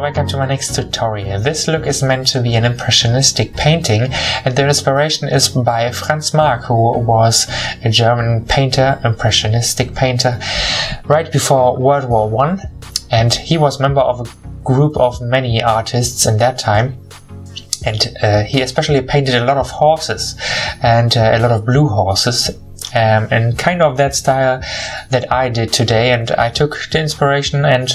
welcome to my next tutorial. This look is meant to be an impressionistic painting, and the inspiration is by Franz Marc, who was a German painter, impressionistic painter, right before World War I, and he was member of a group of many artists in that time. And he especially painted a lot of horses and a lot of blue horses. And kind of that style that I did today, and I took the inspiration and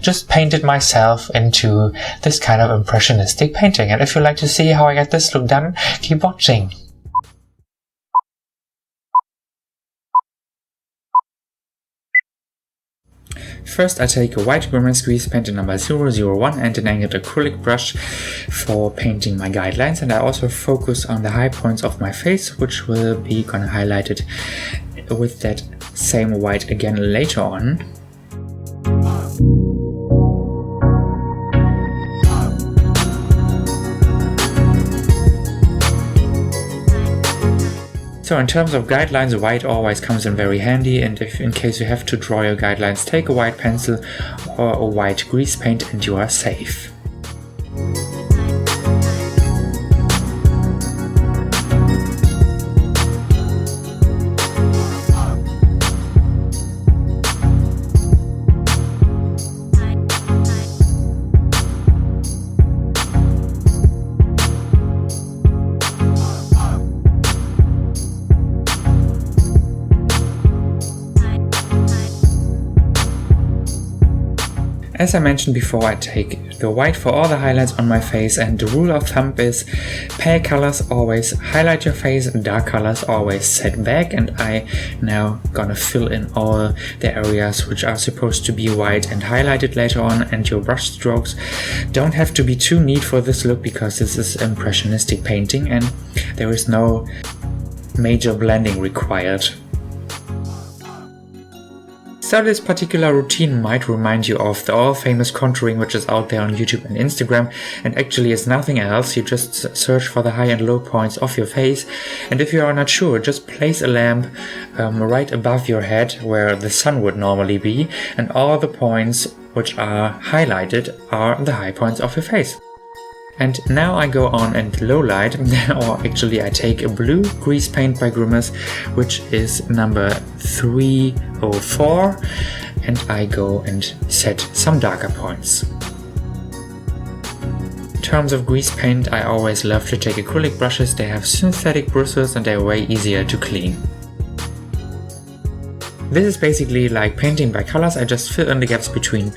just painted myself into this kind of impressionistic painting. And if you'd like to see how I get this look done, keep watching. First I take a white Grimas grease paint in number 001 and an angled acrylic brush for painting my guidelines, and I also focus on the high points of my face, which will be gonna highlighted with that same white again later on. So in terms of guidelines, white always comes in very handy, and if in case you have to draw your guidelines, take a white pencil or a white grease paint and you are safe. As I mentioned before, I take the white for all the highlights on my face, and the rule of thumb is pale colors always highlight your face, dark colors always set back, and I now gonna fill in all the areas which are supposed to be white and highlighted later on, and your brush strokes don't have to be too neat for this look because this is impressionistic painting and there is no major blending required. So this particular routine might remind you of the all-famous contouring which is out there on YouTube and Instagram, and actually is nothing else. You just search for the high and low points of your face, and if you are not sure, just place a lamp right above your head where the sun would normally be, and all the points which are highlighted are the high points of your face. And now I go on and low light, or actually I take a blue grease paint by Grimas, which is number 304, and I go and set some darker points. In terms of grease paint, I always love to take acrylic brushes. They have synthetic bristles and they're way easier to clean. This is basically like painting by colors. I just fill in the gaps between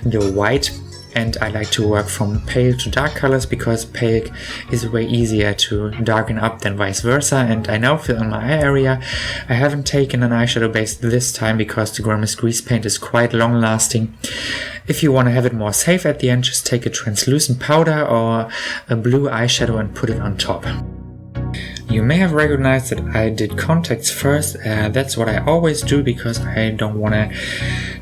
the white, and I like to work from pale to dark colors because pale is way easier to darken up than vice versa. And I now fill in my eye area. I haven't taken an eyeshadow base this time because the Grimas grease paint is quite long lasting. If you want to have it more safe at the end, just take a translucent powder or a blue eyeshadow and put it on top. You may have recognized that I did contacts first. That's what I always do because I don't want to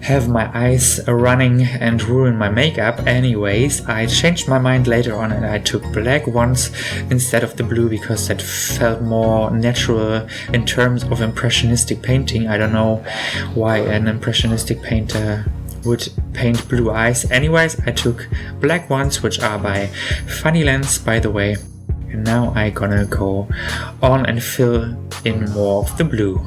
have my eyes running and ruin my makeup. Anyways, I changed my mind later on and I took black ones instead of the blue because that felt more natural in terms of impressionistic painting. I don't know why an impressionistic painter would paint blue eyes. Anyways, I took black ones, which are by Funny Lens, by the way. And now I'm gonna go on and fill in more of the blue.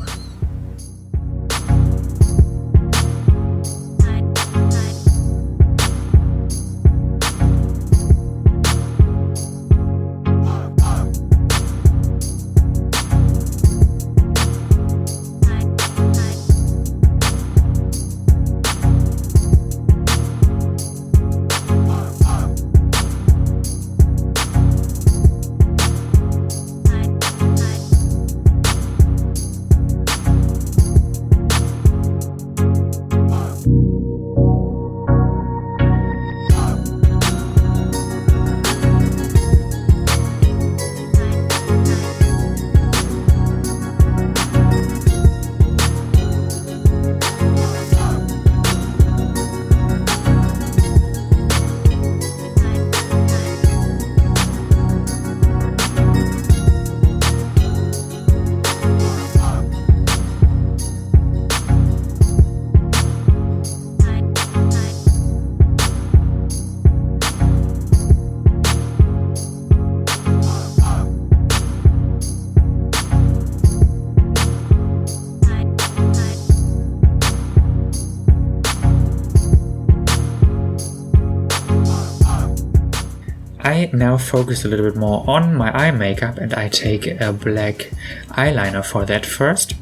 I now focus a little bit more on my eye makeup, and I take a black eyeliner for that first,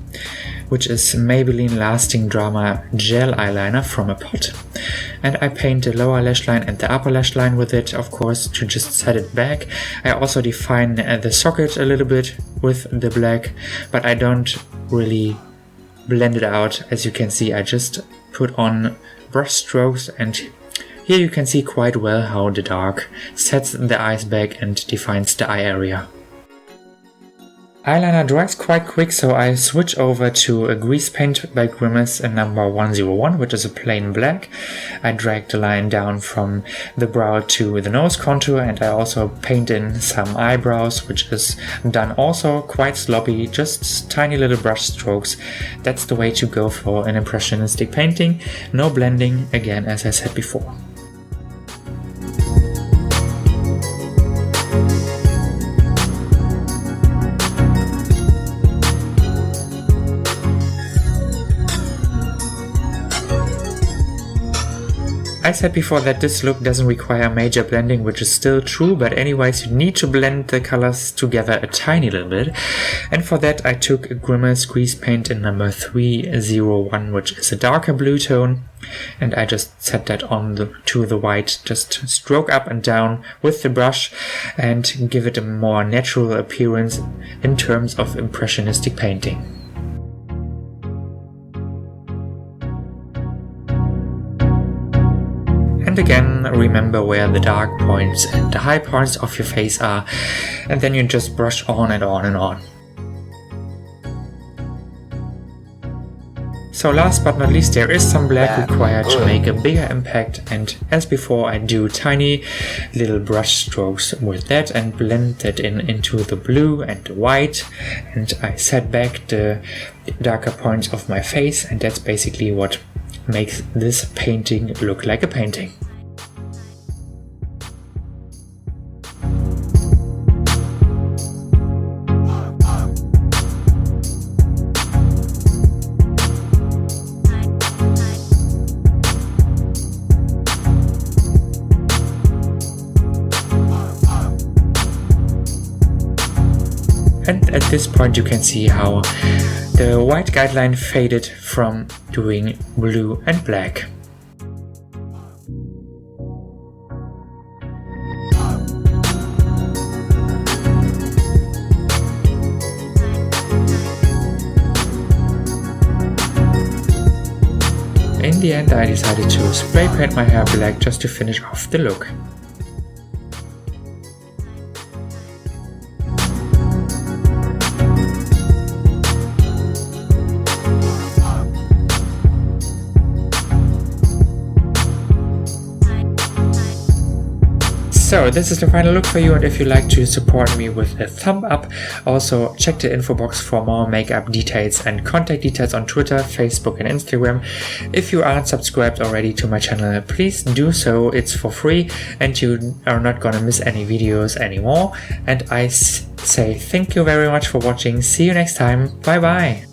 which is Maybelline Lasting Drama Gel Eyeliner from a pot. And I paint the lower lash line and the upper lash line with it, of course, to just set it back. I also define the socket a little bit with the black, but I don't really blend it out. As you can see, I just put on brush strokes, and here you can see quite well how the dark sets the eyes back and defines the eye area. Eyeliner dries quite quick, so I switch over to a grease paint by Grimas in number 101, which is a plain black. I drag the line down from the brow to the nose contour, and I also paint in some eyebrows, which is done also quite sloppy, just tiny little brush strokes. That's the way to go for an impressionistic painting. No blending, again, as I said before. I said before that this look doesn't require major blending, which is still true, but anyways, you need to blend the colors together a tiny little bit. And for that I took a Grimas grease paint in number 301, which is a darker blue tone, and I just set that on to the white, just stroke up and down with the brush and give it a more natural appearance in terms of impressionistic painting. And again, remember where the dark points and the high points of your face are, and then you just brush on and on and on. So last but not least, there is some black required to make a bigger impact, and as before I do tiny little brush strokes with that and blend that into the blue and the white, and I set back the darker points of my face, and that's basically what makes this painting look like a painting. And at this point you can see how the white guideline faded from doing blue and black. In the end I decided to spray paint my hair black just to finish off the look. So this is the final look for you, and if you'd like to support me with a thumb up, also check the info box for more makeup details and contact details on Twitter, Facebook and Instagram. If you aren't subscribed already to my channel, please do so, it's for free and you are not gonna miss any videos anymore. And I say thank you very much for watching, see you next time, bye bye!